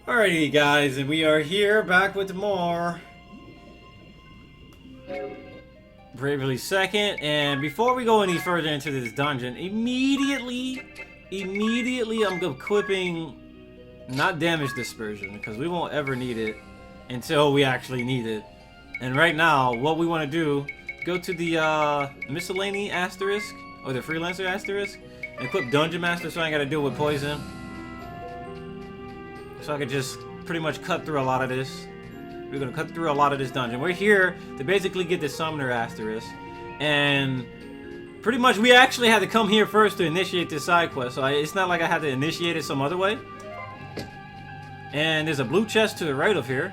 Alrighty guys, and we are here back with more Bravely Second. And before we go any further into this dungeon, immediately I'm equipping not damage dispersion, because we won't ever need it until we actually need it. And right now, what we want to do, go to the miscellany asterisk, or the freelancer asterisk, and equip dungeon master so I ain't gotta deal with poison. So I could just pretty much cut through a lot of this. We're gonna cut through a lot of this dungeon. We're here to basically get the summoner asterisk, and pretty much we actually had to come here first to initiate this side quest. So it's not like I had to initiate it some other way. And there's a blue chest to the right of here.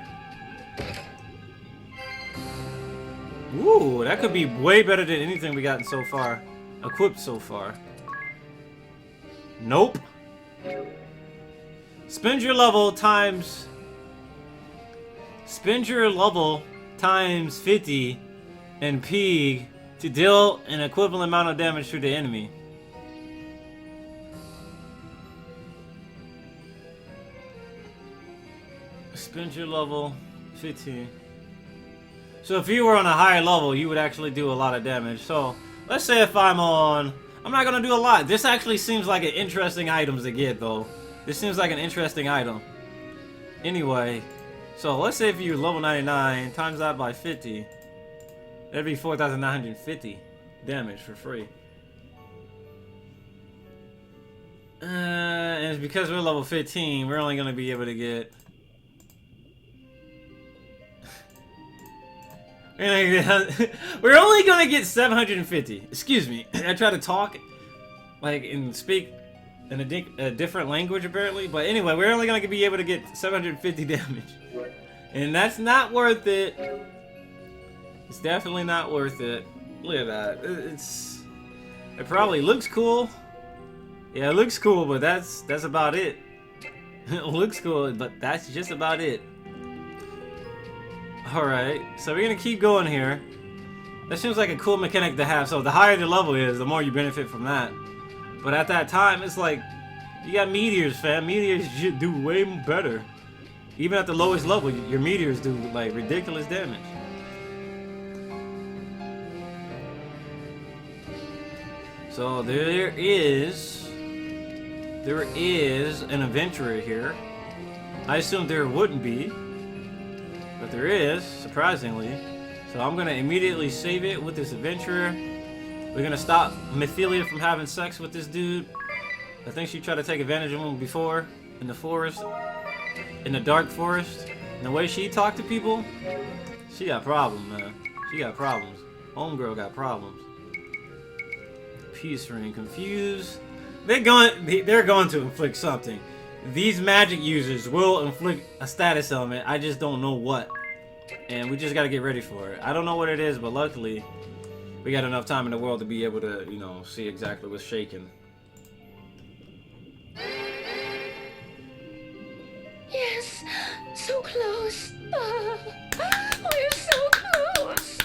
Ooh, that could be way better than anything we gotten so far, equipped so far. Nope. Spend your level times 50 and Pig to deal an equivalent amount of damage to the enemy. Spend your level 15. So if you were on a higher level, you would actually do a lot of damage. So let's say if I'm not gonna do a lot. This actually seems like an interesting item to get though. This seems like an interesting item. Anyway, so let's say if you're level 99, times that by 50. That'd be 4,950 damage for free. And it's because we're level 15, we're only gonna be able to get... we're only gonna get 750. Excuse me. I try to talk like and speak in a different language apparently, but anyway, we're only gonna be able to get 750 damage, and that's not worth it. It's definitely not worth it. Look at that. It probably looks cool. Yeah, it looks cool, but that's about it. It looks cool, but that's just about it. Alright, so we're gonna keep going here. That seems like a cool mechanic to have. So the higher the level is, the more you benefit from that. But at that time, it's like, you got meteors, fam. Meteors do way better. Even at the lowest level, your meteors do like ridiculous damage. So there is an adventurer here. I assumed there wouldn't be, but there is, surprisingly. So I'm gonna immediately save it with this adventurer. We're gonna stop Mythelia from having sex with this dude. I think she tried to take advantage of him before in the forest, in the dark forest. And the way she talked to people, she got problems, man. She got problems. Homegirl got problems. Peace ring, confused. They're going to inflict something. These magic users will inflict a status element. I just don't know what. And we just gotta get ready for it. I don't know what it is, but luckily we got enough time in the world to be able to, you know, see exactly what's shaking. Yes, so close. We're so close.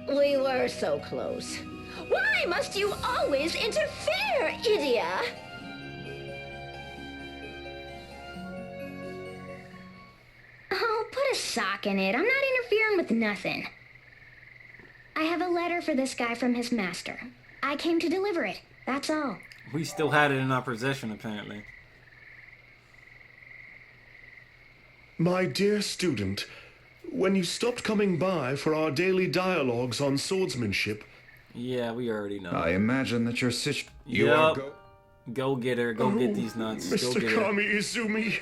We were so close. Why must you always interfere, Idia? Oh, put a sock in it. I'm not interfering with nothing. I have a letter for this guy from his master. I came to deliver it. That's all. We still had it in our possession, apparently. My dear student, when you stopped coming by for our daily dialogues on swordsmanship... Yeah, we already know. I imagine that your Yup. Go get her. Go get these nuts. Go Mr. get her. Kami Izumi,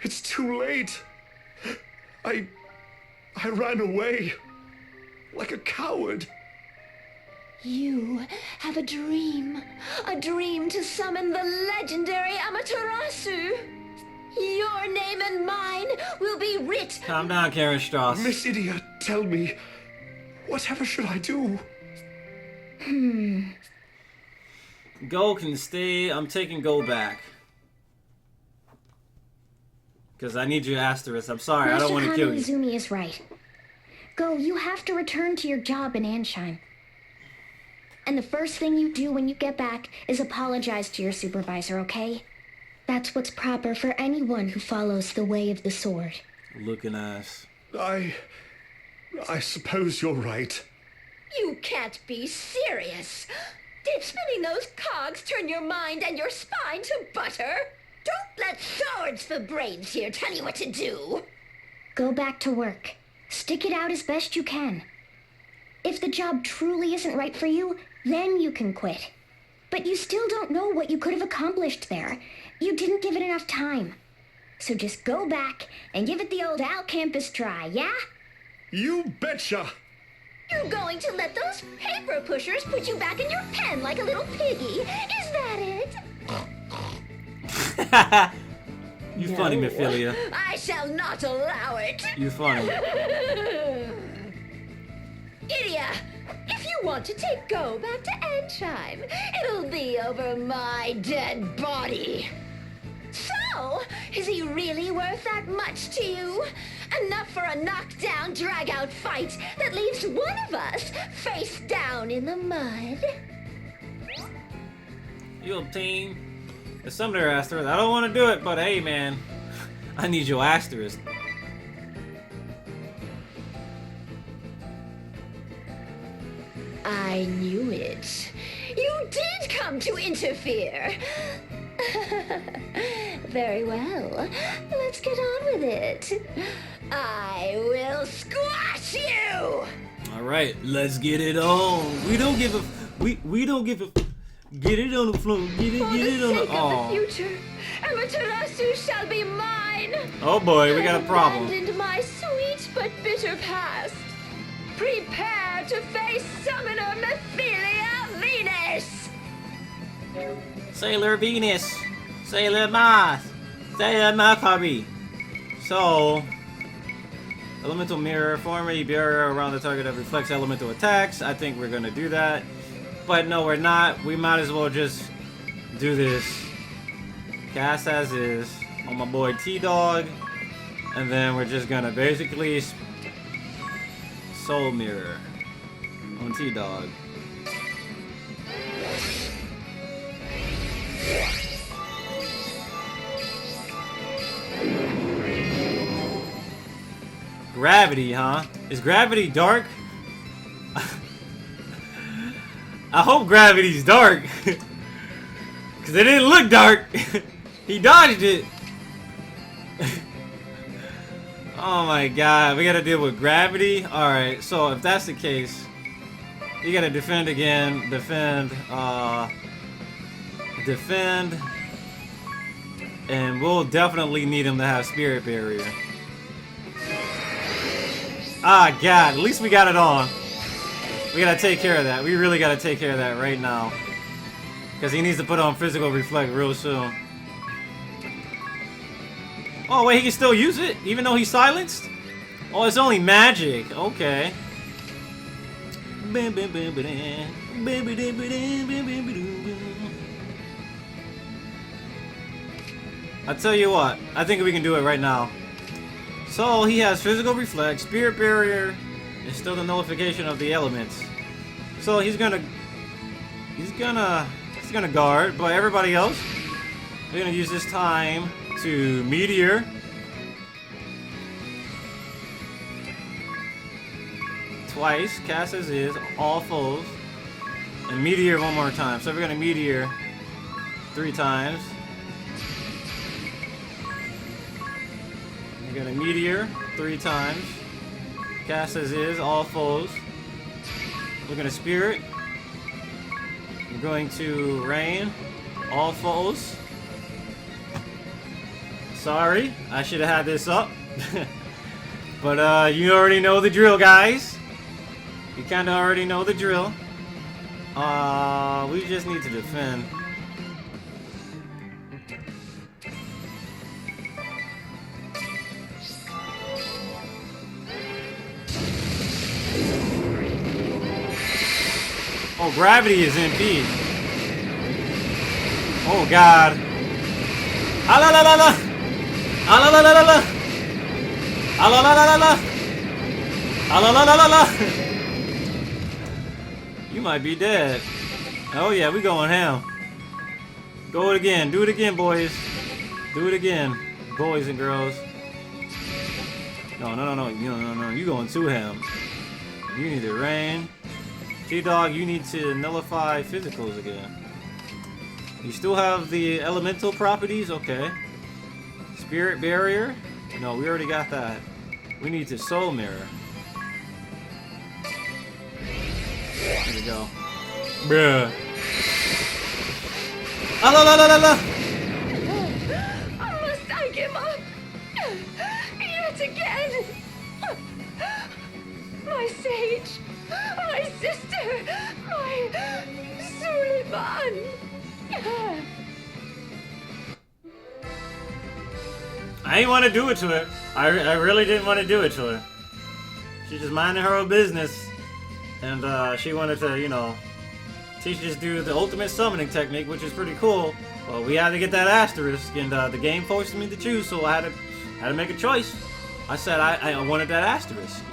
it's too late. I ran away like a coward. You have a dream to summon the legendary Amaterasu. Your name and mine will be writ. Calm down, Karen Strauss. Miss Idia, tell me, whatever should I do? Go can stay. I'm taking Go back. Because I need your asterisk. I'm sorry, I don't want to kill you. Izumi is right. Go, you have to return to your job in Ansheim. And the first thing you do when you get back is apologize to your supervisor, okay? That's what's proper for anyone who follows the way of the sword. Looking ass. I suppose you're right. You can't be serious. Did spinning those cogs turn your mind and your spine to butter? Don't let swords for brains here tell you what to do. Go back to work. Stick it out as best you can. If the job truly isn't right for you, then you can quit. But you still don't know what you could have accomplished there. You didn't give it enough time. So just go back and give it the old Al Campus try, yeah? You betcha! You're going to let those paper pushers put you back in your pen like a little piggy. Is that it? You funny, Mephilia. I shall not allow it. You funny. Idia, if you want to take go back to Endtime, it'll be over my dead body. So, is he really worth that much to you? Enough for a knockdown, drag-out fight that leaves one of us face down in the mud? You obtain the summoner asterisk. I don't want to do it, but hey, man, I need your asterisk. I knew it. You did come to interfere. Very well. Let's get on with it. I will squash you! Alright, let's get it on. We don't give a... We don't give a... Get it on the floor. Get it on the... For the sake of Oh. the future, Amaterasu shall be mine! Oh boy, we got a problem. Abandoned my sweet but bitter past. Prepare to face Summoner Mephilia Venus! Sailor Venus. Sailor Mars. Sailor Mercury. So... Elemental mirror, form a barrier around the target that reflects elemental attacks. I think we're gonna do that. But no, we're not. We might as well just do this. Cast as is on my boy T-Dog. And then we're just gonna basically soul mirror on T-Dog. Gravity, huh? Is gravity dark? I hope gravity's dark. Cause it didn't look dark. He dodged it. Oh my god, we gotta deal with gravity? Alright, so if that's the case, you gotta defend again, defend, and we'll definitely need him to have spirit barrier. Ah, god, at least we got it on. We gotta take care of that. We really gotta take care of that right now. Because he needs to put on physical reflect real soon. Oh, wait, he can still use it? Even though he's silenced? Oh, it's only magic. Okay. I'll tell you what. I think we can do it right now. So, he has physical reflect, spirit barrier, and still the nullification of the elements. So, he's gonna guard, but everybody else, we're gonna use this time to meteor. Twice, cast as is, all foes, and meteor one more time. So we're gonna meteor 3 times. We're gonna meteor 3 times. Cast as is, all foes. We're gonna spirit. We're going to rain, all foes. Sorry, I should have had this up. But you already know the drill, guys. You kinda already know the drill. We just need to defend. Oh, gravity is MP. Oh god. Ah la la la la. Ah la la la la la. Ah la la la la la. Ah la la la la la. You might be dead. Oh yeah, we going ham. Go it again. Do it again, boys. Do it again, boys and girls. No, no, no, no, no. You going to him. You need to rain. T-Dog, you need to nullify physicals again. You still have the elemental properties? Okay. Spirit barrier? No, we already got that. We need to soul mirror. There we go. Bruh. Ah, la, la, la, la, la. Must I give up? Yet again? My sage, my sister, my Sirlionhart. I didn't want to do it to her. I really didn't want to do it to her. She's just minding her own business. And she wanted to, you know, teach this dude the ultimate summoning technique, which is pretty cool. Well, we had to get that asterisk, and the game forced me to choose, so I had to make a choice. I said I wanted that asterisk.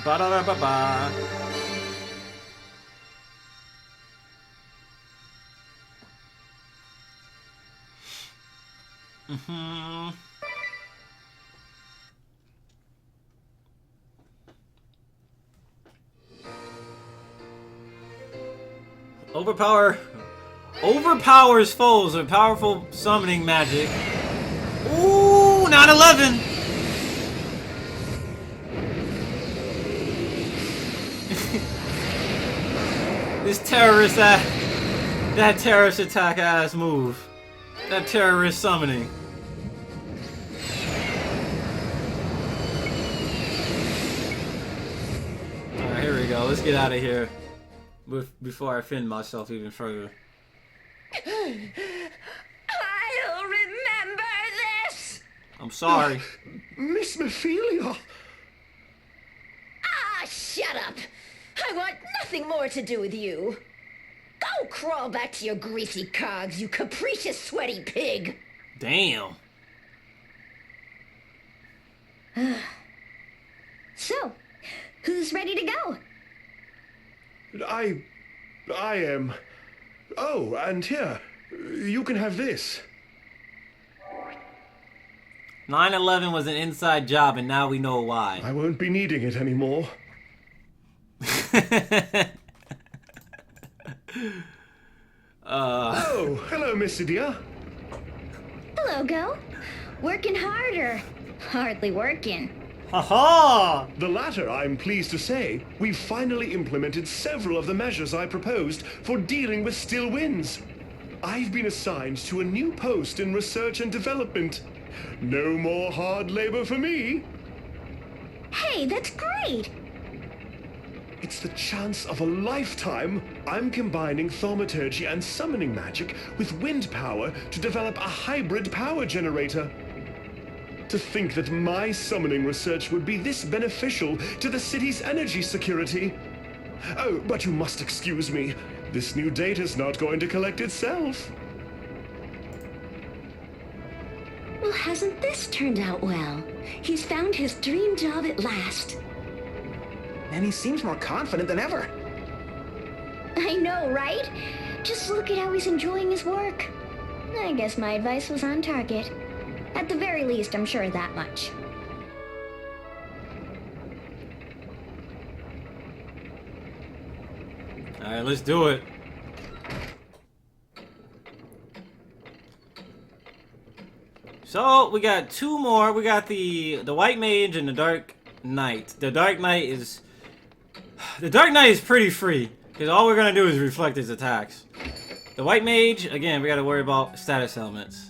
Ba-da-da-ba-ba. Overpowers foes with powerful summoning magic. Ooh, 9/11. This terrorist that terrorist attack ass move. That terrorist summoning. Alright, here we go. Let's get out of here before I offend myself even further. I'll remember this! I'm sorry. Miss Mephilia! Ah, shut up! I want nothing more to do with you. Go crawl back to your greasy cogs, you capricious, sweaty pig! Damn. So, who's ready to go? I am... Oh, and here, you can have this. 9/11 was an inside job, and now we know why. I won't be needing it anymore. Oh, hello, Miss Idia. Hello, Go. Working harder. Hardly working. Haha! The latter, I'm pleased to say. We've finally implemented several of the measures I proposed for dealing with still winds. I've been assigned to a new post in research and development. No more hard labor for me. Hey, that's great. It's the chance of a lifetime. I'm combining thaumaturgy and summoning magic with wind power to develop a hybrid power generator. To think that my summoning research would be this beneficial to the city's energy security. Oh, but you must excuse me. This new data's not going to collect itself. Well, hasn't this turned out well? He's found his dream job at last. And he seems more confident than ever. I know, right? Just look at how he's enjoying his work. I guess my advice was on target. At the very least, I'm sure of that much. Alright, let's do it. So, we got two more. We got the White Mage and the Dark Knight. The Dark Knight is pretty free, because all we're going to do is reflect his attacks. The White Mage, again, we got to worry about status elements.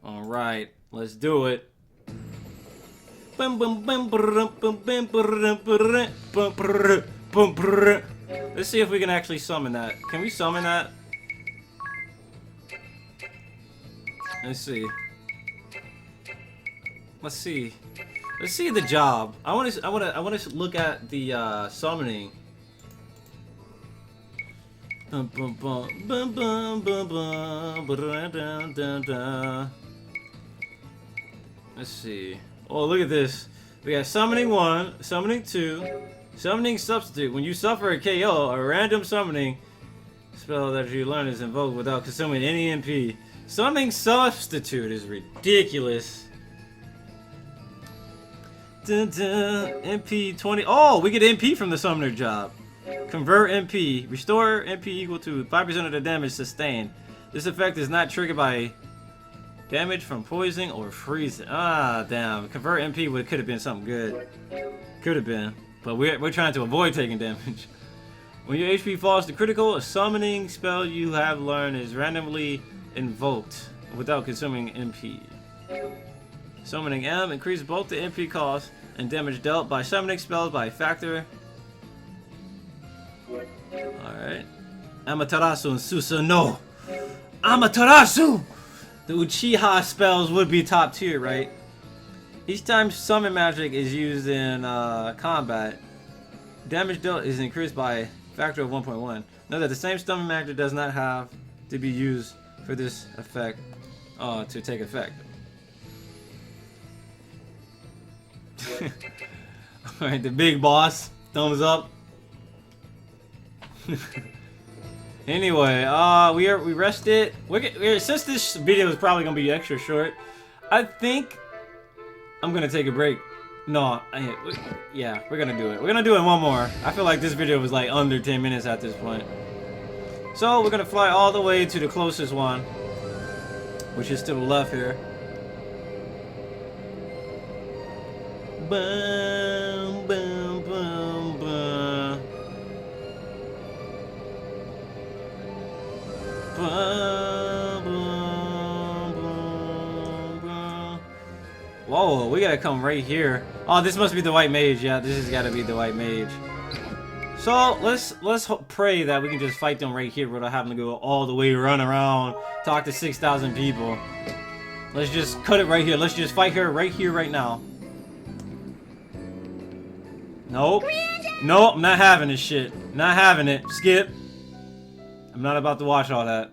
Alright, let's do it. Let's see if we can actually summon that. Can we summon that? Let's see. Let's see. Let's see the job. I want to look at the summoning. Let's see. Oh, look at this. We got summoning 1, summoning 2, summoning substitute. When you suffer a KO, a random summoning spell that you learn is invoked without consuming any MP. Summoning substitute is ridiculous. Dun, dun, MP 20. Oh, we get MP from the summoner job. Convert MP. Restore MP equal to 5% of the damage sustained. This effect is not triggered by damage from poisoning or freezing. Ah, damn. Convert MP could have been something good. Could have been. But we're trying to avoid taking damage. When your HP falls to critical, a summoning spell you have learned is randomly invoked without consuming MP. Summoning M increases both the MP cost and damage dealt by summoning spells by a factor. Alright. Amaterasu and Susanoo. Amaterasu! The Uchiha spells would be top tier, right? Each time summon magic is used in combat, damage dealt is increased by a factor of 1.1. Note that the same summon magic does not have to be used for this effect to take effect. Alright, the big boss. Thumbs up. Anyway, we rested. Since this video is probably gonna be extra short, I think I'm gonna take a break. No, yeah, we're gonna do it. We're gonna do it one more. I feel like this video was like under 10 minutes at this point. So we're gonna fly all the way to the closest one, which is to the left here. Boom, boom, boom, boom. Boom, boom, boom, boom. Whoa, we gotta come right here. Oh, this must be the white mage. Yeah, this has gotta be the white mage. So let's pray that we can just fight them right here without having to go all the way, run around, talk to 6,000 people. Let's just cut it right here. Let's just fight her right here, right now. Nope. Nope, I'm not having this shit. Not having it. Skip. I'm not about to watch all that.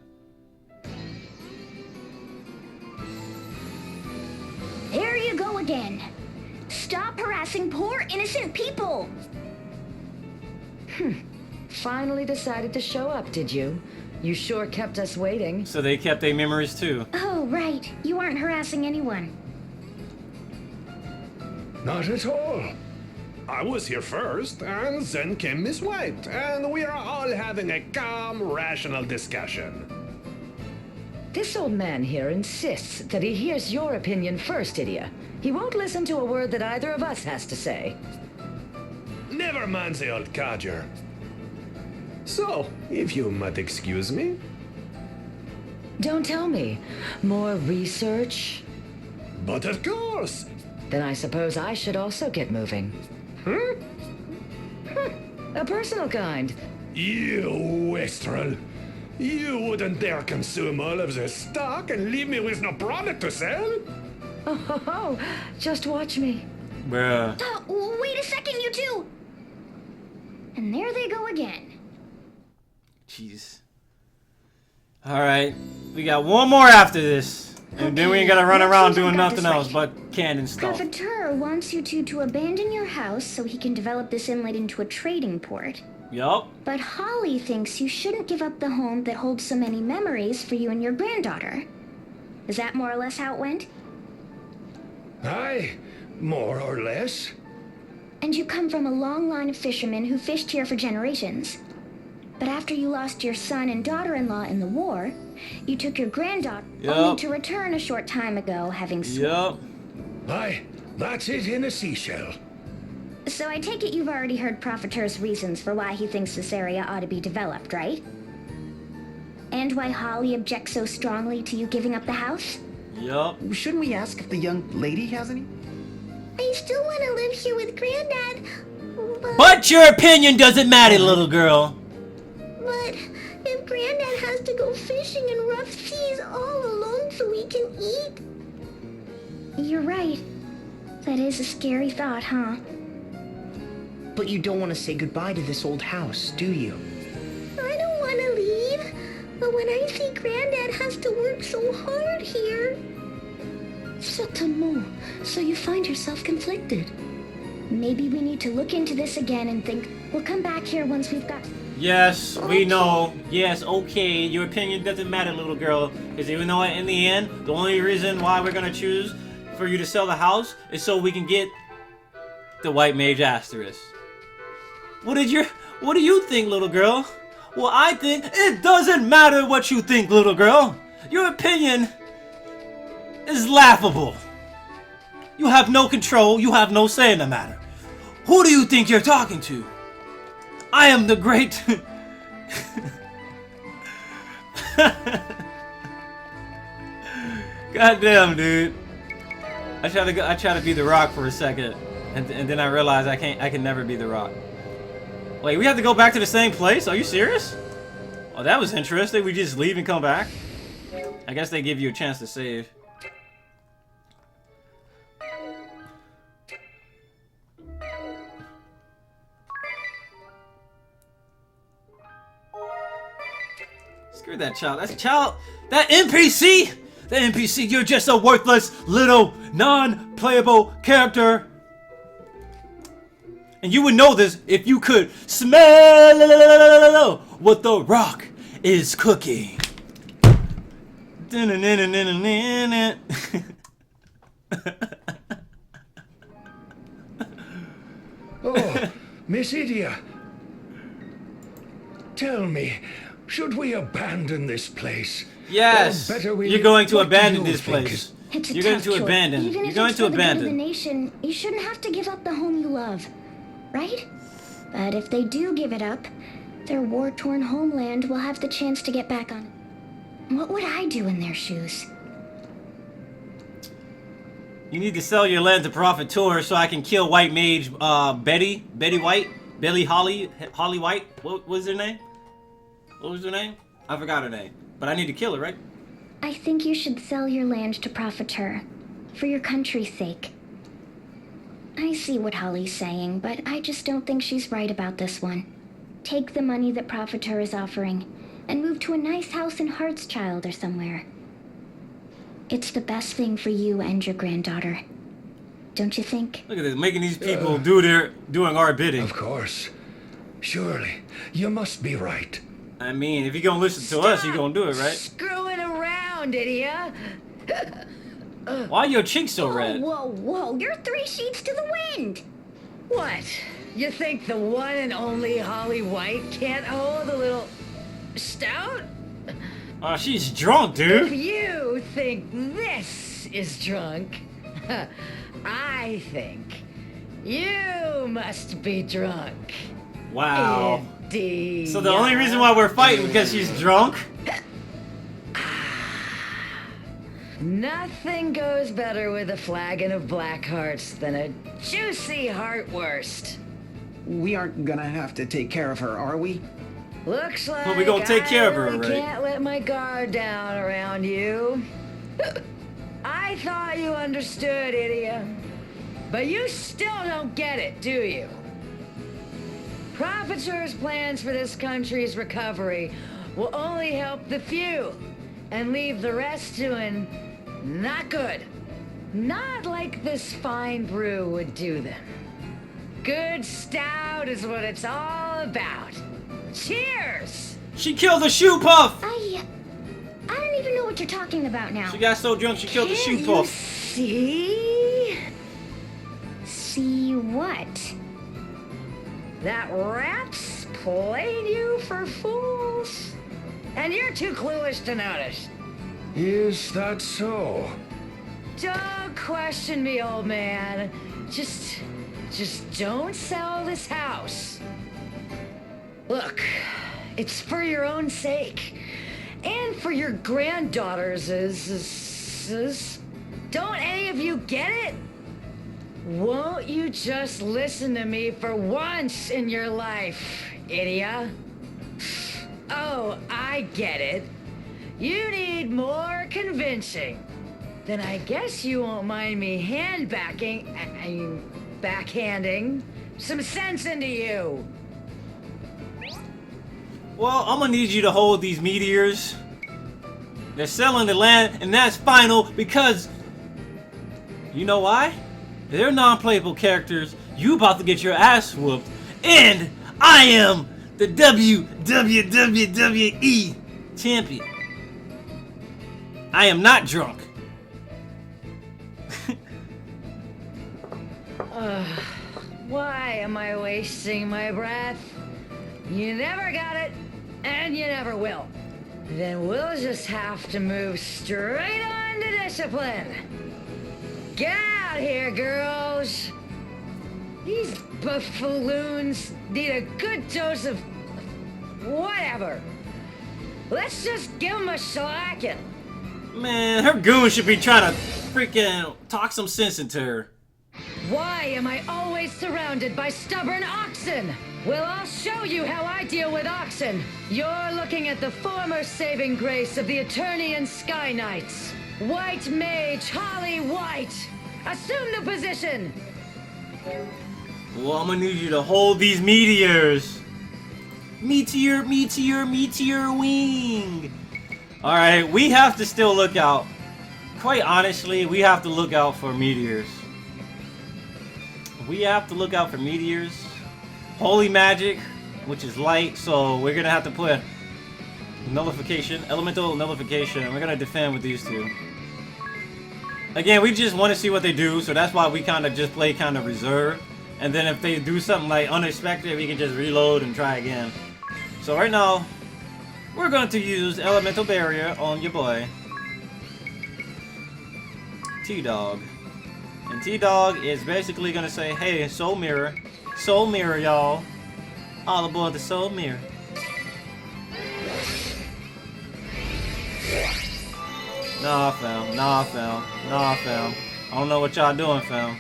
There you go again. Stop harassing poor innocent people. Finally decided to show up, did you? You sure kept us waiting. So they kept their memories too. Oh, right. You aren't harassing anyone. Not at all. I was here first, and then came Miss White, and we are all having a calm, rational discussion. This old man here insists that he hears your opinion first, Idia. He won't listen to a word that either of us has to say. Never mind the old codger. So, if you might excuse me. Don't tell me. More research? But of course! Then I suppose I should also get moving. A personal kind. You wastrel! You wouldn't dare consume all of this stock and leave me with no product to sell? Oh, just watch me. Bruh. Wait a second, you two! And there they go again. Jeez. Alright. We got one more after this. And then we ain't gotta run around doing nothing else but cannon stuff. Profiteur wants you two to abandon your house so he can develop this inlet into a trading port. Yup. But Holly thinks you shouldn't give up the home that holds so many memories for you and your granddaughter. Is that more or less how it went? Aye, more or less. And you come from a long line of fishermen who fished here for generations. But after you lost your son and daughter-in-law in the war, you took your granddaughter only to return a short time ago, having Yup. Aye, that's it in a seashell. So I take it you've already heard Profiteur's reasons for why he thinks this area ought to be developed, right? And why Holly objects so strongly to you giving up the house? Yup. Shouldn't we ask if the young lady has any? I still want to live here with Granddad, But your opinion doesn't matter, little girl. But if Granddad has to go fishing in rough seas all alone so we can eat... You're right. That is a scary thought, huh? But you don't want to say goodbye to this old house, do you? I don't want to leave. But when I see Granddad has to work so hard here... Certainement. So you find yourself conflicted. Maybe we need to look into this again and think. We'll come back here once we've got... Yes, we know. Yes, okay. Your opinion doesn't matter, little girl. Because even though in the end, the only reason why we're going to choose for you to sell the house is so we can get the white mage Asterisk. What do you think, little girl? Well, I think it doesn't matter what you think, little girl. Your opinion is laughable. You have no control. You have no say in the matter. Who do you think you're talking to? I am the great... Goddamn, dude. I try to be the Rock for a second, and then I realize I can never be the Rock. Wait, we have to go back to the same place? Are you serious? Oh, that was interesting. We just leave and come back? I guess they give you a chance to save. Screw that child. That child. That NPC! That NPC, you're just a worthless little non-playable character. And you would know this if you could smell what the Rock is cooking. Oh, Miss Idia. Tell me, should we abandon this place? Yes, Or better you're going to what do abandon you this think? place. It's a You're going tough to choice. abandon. Even You're if going it's to for the good of the abandon. nation, you shouldn't have to give up the home you love, right? But if they do give it up, their war-torn homeland will have the chance to get back on. What would I do in their shoes? You need to sell your land to Profiteur so I can kill White Mage Betty White? Holly White? What was her name? What was her name? I forgot her name. But I need to kill her, right? I think you should sell your land to Profiteur, for your country's sake. I see what Holly's saying, but I just don't think she's right about this one. Take the money that Profiteur is offering, and move to a nice house in Heartschild or somewhere. It's the best thing for you and your granddaughter. Don't you think? Look at this, making these people doing our bidding. Of course. Surely, you must be right. I mean, if you're gonna listen to us, you're gonna do it, right? Screwing around, idiot. Why are your cheeks so red? Whoa, whoa, you're 3 sheets to the wind! What? You think the one and only Holly White can't hold a little stout? Oh, she's drunk, If dude. you think this is drunk, I think you must be drunk. Wow. Indeed. So the only reason why we're fighting because she's drunk? Nothing goes better with a flagon of black hearts than a juicy heartwurst. We aren't gonna have to take care of her, are we? Looks like Well, we gonna take care of her, I really right? can't let my guard down around you. I thought you understood, idiot. But you still don't get it, do you? Profiteur's plans for this country's recovery will only help the few and leave the rest doing not good. Not like this fine brew would do them. Good stout is what it's all about. Cheers! She killed the shoe puff! I don't even know what you're talking about now. She got so drunk she killed the shoe Can't puff. See? See what? That rats played you for fools. And you're too clueless to notice. Is that so? Don't question me, old man. Just don't sell this house. Look, it's for your own sake. And for your granddaughter's. Don't any of you get it? Won't you just listen to me for once in your life, idiot? Oh, I get it. You need more convincing. Then I guess you won't mind me backhanding some sense into you. Well, I'm gonna need you to hold these meteors. They're selling the land, and that's final because... You know why? They're non-playable characters, You about to get your ass whooped, and I am the WWE champion. I am not drunk. Why am I wasting my breath? You never got it, and you never will. Then we'll just have to move straight on to discipline. Get out here, girls. These buffoons need a good dose of whatever. Let's just give them a shellacking. Man, her goon should be trying to freaking talk some sense into her. Why am I always surrounded by stubborn oxen? Well, I'll show you how I deal with oxen. You're looking at the former saving grace of the Eternian Sky Knights. White Mage Holly White. Assume the position. Well, I'm gonna need you to hold these meteors. Meteor, meteor, meteor wing. Alright, we have to still look out. Quite honestly, we have to look out for meteors. We have to look out for meteors. Holy magic, which is light, so we're gonna have to put nullification, elemental nullification. We're gonna defend with these two. Again, we just want to see what they do, so that's why we kind of just play kind of reserve. And then if they do something like unexpected, we can just reload and try again. So right now, we're going to use elemental barrier on your boy T-Dog. And T-Dog is basically gonna say, hey, Soul Mirror, y'all. All aboard the Soul Mirror. Nah, fam. Nah, fam. Nah, fam. I don't know what y'all doing, fam.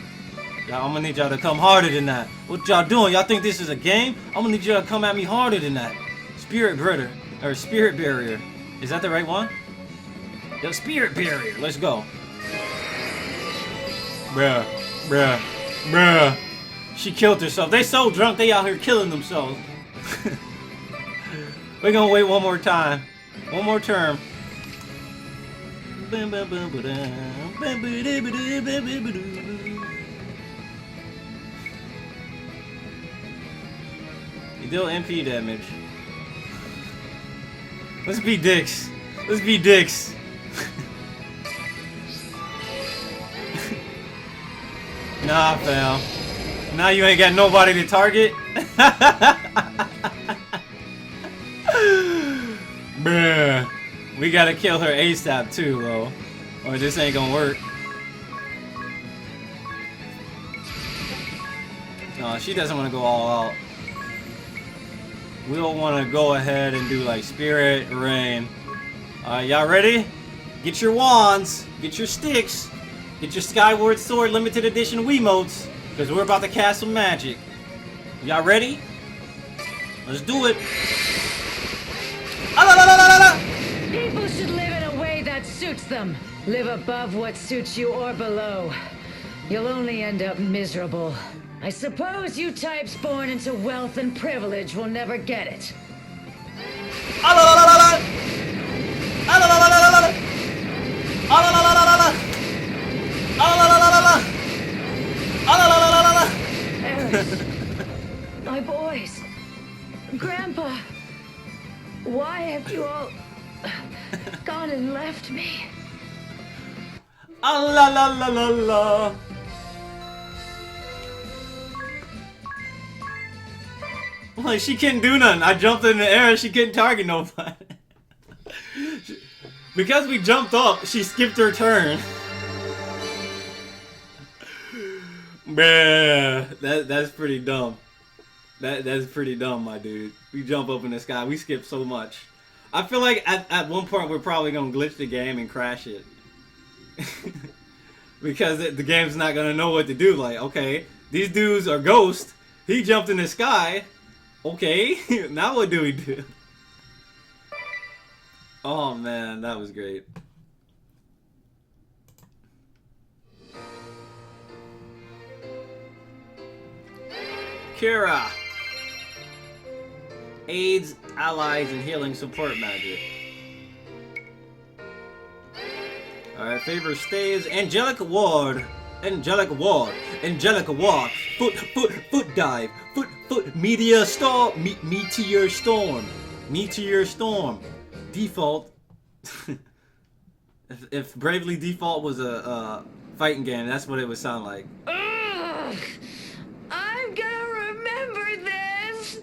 I'm gonna need y'all to come harder than that. What y'all doing? Y'all think this is a game? I'm gonna need y'all to come at me harder than that. Spirit Britter, or Spirit Barrier. Is that the right one? The Spirit Barrier. Let's go. Bruh, bruh, bruh. She killed herself. They so drunk, they out here killing themselves. We're gonna wait one more time. One more term. You deal MP damage. Let's be dicks. Let's be dicks. Nah, fam. Now you ain't got nobody to target. Bruh. We gotta kill her ASAP too, though. Or this ain't gonna work. No, she doesn't want to go all out. We'll want to go ahead and do like Spirit Rain. Alright, y'all ready? Get your wands. Get your sticks. Get your Skyward Sword limited edition Wiimotes. Because we're about to cast some magic. Y'all ready? Let's do it. People should live in a way that suits them. Live above what suits you or below. You'll only end up miserable. I suppose you types born into wealth and privilege will never get it. My boys. Grandpa. Why have you all gone and left me? La la la la la. Like, she couldn't do nothing. I jumped in the air and she couldn't target nobody. Because we jumped up, she skipped her turn. Bruh, that's pretty dumb. That's pretty dumb, my dude. We jump up in the sky. We skip so much. I feel like at one point we're probably gonna glitch the game and crash it. Because the game's not gonna know what to do. Like, okay, these dudes are ghosts. He jumped in the sky. Okay, now what do we do? Oh man, that was great. Kira aids allies in healing support magic. Alright, favor stays. Angelic Ward. Angelic walk, foot dive, meteor storm, default. if Bravely Default was a fighting game, that's what it would sound like. Ugh! I'm gonna remember this!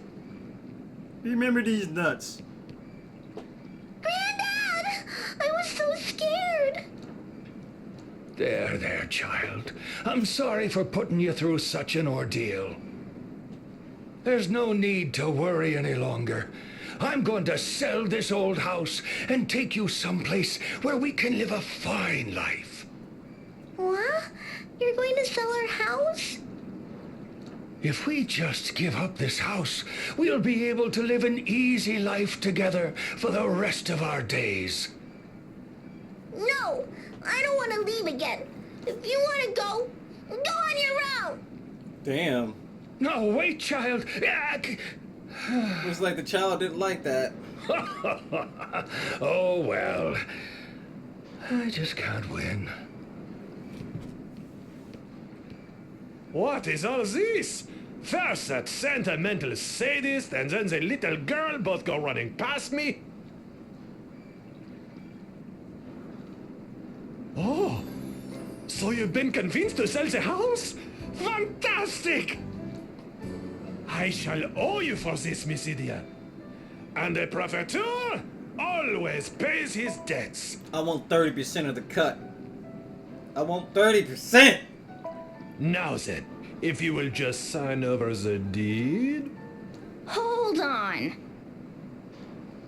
Remember these nuts. Granddad! I was so scared! There, child. I'm sorry for putting you through such an ordeal. There's no need to worry any longer. I'm going to sell this old house and take you someplace where we can live a fine life. What? You're going to sell our house? If we just give up this house, we'll be able to live an easy life together for the rest of our days. No! I don't want to leave again. If you want to go, go on your own! Damn. No, wait, child. Looks like the child didn't like that. Oh, well. I just can't win. What is all this? First that sentimental sadist and then the little girl both go running past me? Oh, so you've been convinced to sell the house? Fantastic! I shall owe you for this, Miss Idia. And the Professor always pays his debts. I want 30% of the cut. I want 30%! Now then, if you will just sign over the deed. Hold on.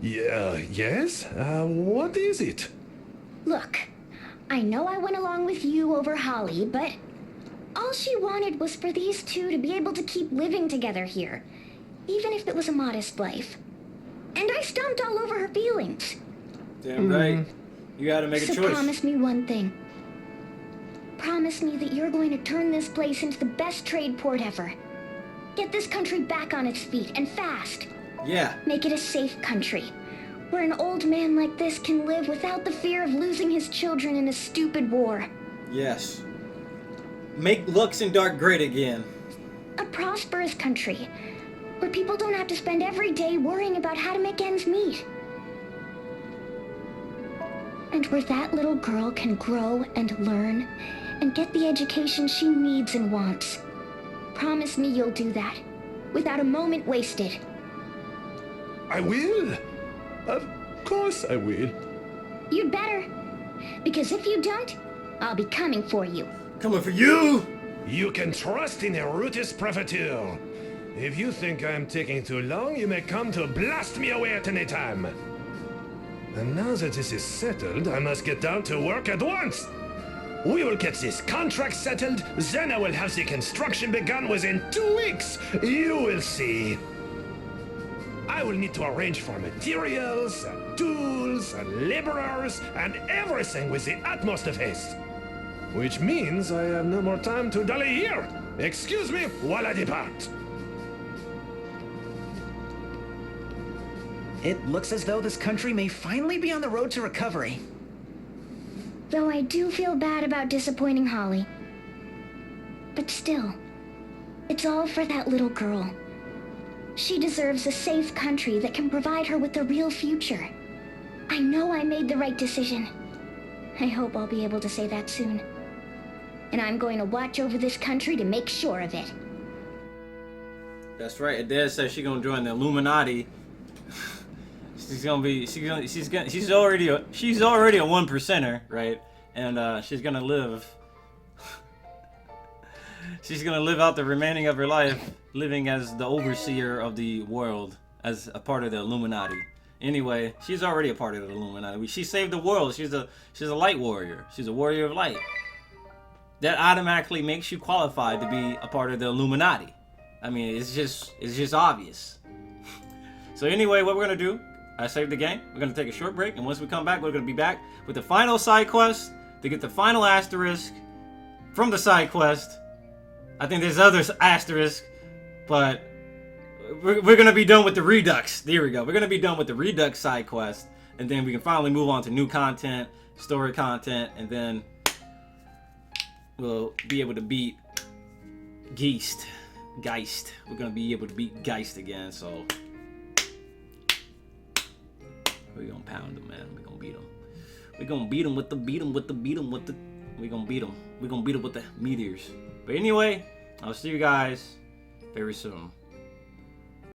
Yeah, yes? What is it? Look, I know I went along with you over Holly, but all she wanted was for these two to be able to keep living together here, even if it was a modest life. And I stomped all over her feelings. Damn right. You gotta make a So choice. promise me one thing. Promise me that you're going to turn this place into the best trade port ever. Get this country back on its feet, and fast. Yeah. Make it a safe country, where an old man like this can live without the fear of losing his children in a stupid war. Yes. Make Luxembourg great again. A prosperous country, where people don't have to spend every day worrying about how to make ends meet. And where that little girl can grow and learn and get the education she needs and wants. Promise me you'll do that, without a moment wasted. I will. Of course I will. You'd better. Because if you don't, I'll be coming for you. Coming for you! You can trust in a Rutus Professor. If you think I'm taking too long, you may come to blast me away at any time. And now that this is settled, I must get down to work at once. We will get this contract settled, then I will have the construction begun within 2 weeks. You will see. I will need to arrange for materials, and tools, and laborers, and everything with the utmost of haste. Which means I have no more time to dally here. Excuse me while I depart. It looks as though this country may finally be on the road to recovery. Though I do feel bad about disappointing Holly. But still, it's all for that little girl. She deserves a safe country that can provide her with a real future. I know I made the right decision. I hope I'll be able to say that soon. And I'm going to watch over this country to make sure of it. That's right. Adele says she's gonna join the Illuminati. She's already a 1%er, right? And she's gonna live. She's gonna live out the remaining of her life living as the overseer of the world, as a part of the Illuminati. Anyway, she's already a part of the Illuminati. She saved the world. She's a light warrior. She's a warrior of light. That automatically makes you qualified to be a part of the Illuminati. I mean, it's just obvious. So anyway, what we're gonna do, I saved the game. We're gonna take a short break, and once we come back, we're gonna be back with the final side quest to get the final asterisk from the side quest. I think there's other asterisk, but we're gonna be done with the Redux. There we go. We're gonna be done with the Redux side quest, and then we can finally move on to new content, story content, and then will be able to beat Geist. We're gonna be able to beat Geist again, so we're gonna pound him, man. We're gonna beat him. We're gonna beat him with the we're gonna beat him with the meteors. But anyway, I'll see you guys very soon.